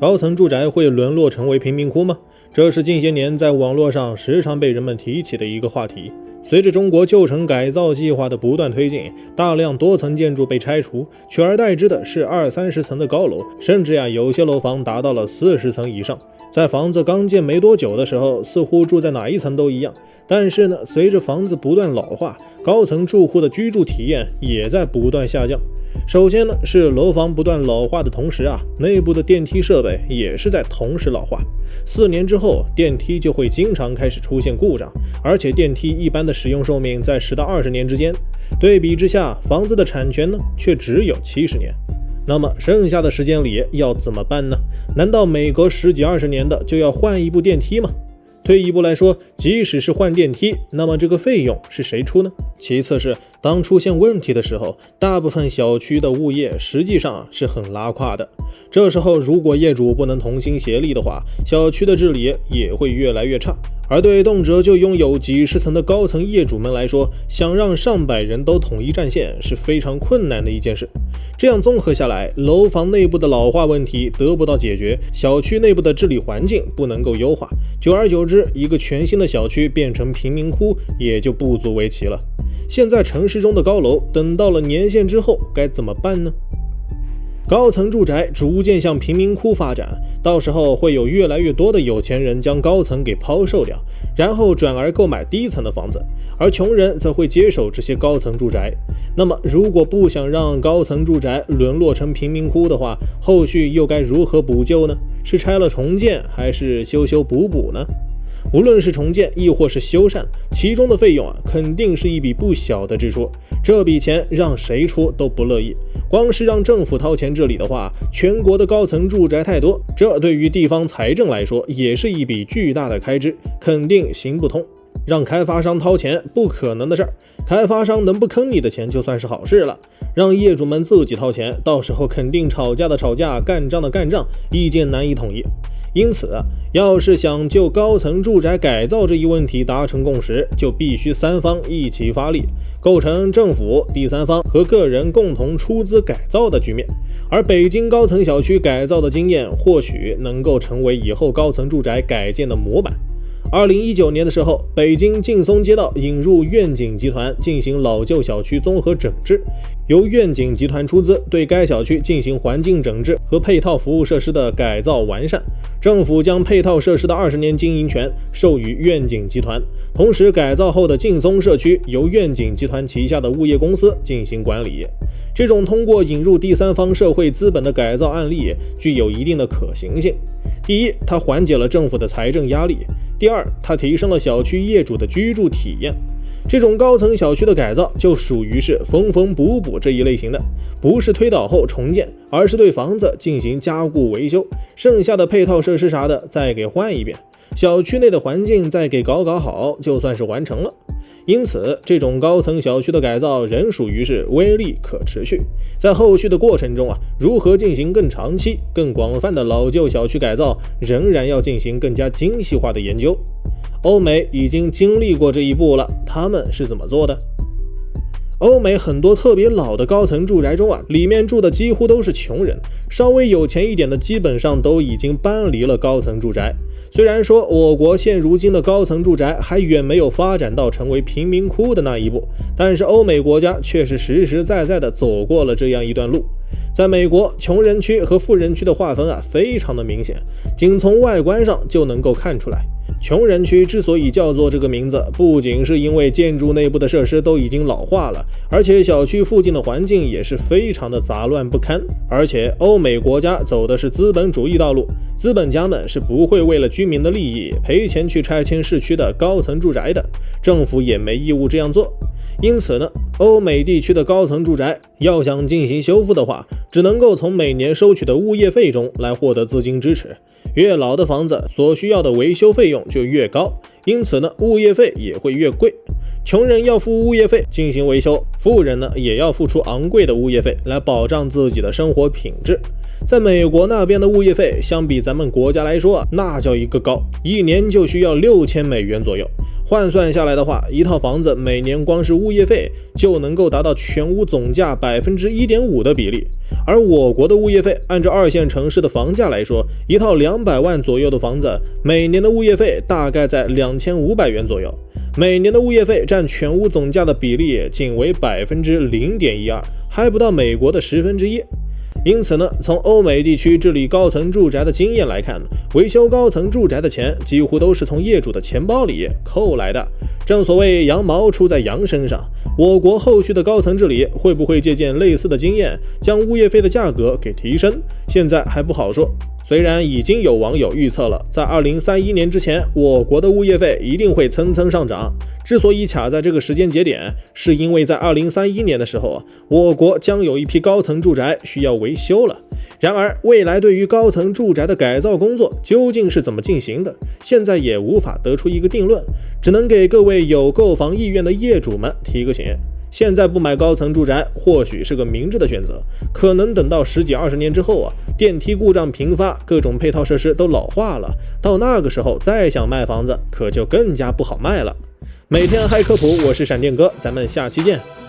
高层住宅会沦落成为贫民窟吗？这是近些年在网络上时常被人们提起的一个话题。随着中国旧城改造计划的不断推进，大量多层建筑被拆除，取而代之的是20-30层的高楼，甚至有些楼房达到了40层以上。在房子刚建没多久的时候，似乎住在哪一层都一样。但是呢，随着房子不断老化，高层住户的居住体验也在不断下降。首先呢，是楼房不断老化的同时内部的电梯设备也是在同时老化。4年之后，电梯就会经常开始出现故障，而且电梯一般的使用寿命在10到20年之间。对比之下，房子的产权呢却只有70年。那么剩下的时间里要怎么办呢？难道每隔10几20年的就要换一部电梯吗？退一步来说，即使是换电梯，那么这个费用是谁出呢？其次是当出现问题的时候，大部分小区的物业实际上是很拉胯的。这时候如果业主不能同心协力的话，小区的治理也会越来越差。而对动辄就拥有几十层的高层业主们来说，想让上百人都统一战线是非常困难的一件事。这样综合下来，楼房内部的老化问题得不到解决，小区内部的治理环境不能够优化，久而久之，一个全新的小区变成贫民窟也就不足为奇了。现在城市中的高楼等到了年限之后该怎么办呢？高层住宅逐渐向贫民窟发展，到时候会有越来越多的有钱人将高层给抛售掉，然后转而购买低层的房子，而穷人则会接手这些高层住宅。那么如果不想让高层住宅沦落成贫民窟的话，后续又该如何补救呢？是拆了重建，还是修修补补呢？无论是重建亦或是修缮，其中的费用肯定是一笔不小的支出，这笔钱让谁出都不乐意。光是让政府掏钱治理的话，全国的高层住宅太多，这对于地方财政来说也是一笔巨大的开支，肯定行不通。让开发商掏钱不可能的事儿，开发商能不坑你的钱就算是好事了。让业主们自己掏钱，到时候肯定吵架的吵架，干仗的干仗，意见难以统一。因此，要是想就高层住宅改造这一问题达成共识，就必须3方一起发力，构成政府、第三方和个人共同出资改造的局面。而北京高层小区改造的经验，或许能够成为以后高层住宅改建的模板。2019年的时候，北京劲松街道引入愿景集团进行老旧小区综合整治，由愿景集团出资对该小区进行环境整治和配套服务设施的改造完善。政府将配套设施的20年经营权授予愿景集团，同时改造后的劲松社区由愿景集团旗下的物业公司进行管理。这种通过引入第三方社会资本的改造案例具有一定的可行性。第一，它缓解了政府的财政压力；第二，它提升了小区业主的居住体验。这种高层小区的改造就属于是缝缝补补这一类型的，不是推倒后重建，而是对房子进行加固维修，剩下的配套设施啥的再给换一遍，小区内的环境再给搞好，就算是完成了。因此，这种高层小区的改造仍属于是微利可持续。在后续的过程中如何进行更长期、更广泛的老旧小区改造，仍然要进行更加精细化的研究。欧美已经经历过这一步了，他们是怎么做的？欧美很多特别老的高层住宅中里面住的几乎都是穷人，稍微有钱一点的基本上都已经搬离了高层住宅。虽然说我国现如今的高层住宅还远没有发展到成为贫民窟的那一步，但是欧美国家却是实实在在的走过了这样一段路。在美国，穷人区和富人区的划分非常的明显，仅从外观上就能够看出来。穷人区之所以叫做这个名字，不仅是因为建筑内部的设施都已经老化了，而且小区附近的环境也是非常的杂乱不堪。而且欧美国家走的是资本主义道路，资本家们是不会为了居民的利益赔钱去拆迁市区的高层住宅的，政府也没义务这样做。因此呢，欧美地区的高层住宅要想进行修复的话，只能够从每年收取的物业费中来获得资金支持。越老的房子所需要的维修费用就越高，因此呢，物业费也会越贵。穷人要付物业费进行维修，富人呢也要付出昂贵的物业费来保障自己的生活品质。在美国那边的物业费相比咱们国家来说那叫一个高，一年就需要$6000左右。换算下来的话，一套房子每年光是物业费就能够达到全屋总价 1.5% 的比例。而我国的物业费，按照2线城市的房价来说，一套200万左右的房子，每年的物业费大概在2500元左右。每年的物业费占全屋总价的比例仅为 0.12%， 还不到美国的1/10。因此呢，从欧美地区治理高层住宅的经验来看，维修高层住宅的钱几乎都是从业主的钱包里扣来的。正所谓羊毛出在羊身上，我国后续的高层治理会不会借鉴类似的经验，将物业费的价格给提升，现在还不好说。虽然已经有网友预测了，在2031年之前，我国的物业费一定会蹭蹭上涨。之所以卡在这个时间节点，是因为在2031年的时候，我国将有一批高层住宅需要维修了。然而，未来对于高层住宅的改造工作究竟是怎么进行的，现在也无法得出一个定论，只能给各位有购房意愿的业主们提个醒。现在不买高层住宅或许是个明智的选择，可能等到10几20年之后电梯故障频发，各种配套设施都老化了，到那个时候再想卖房子可就更加不好卖了。每天嗨科普，我是闪电哥，咱们下期见。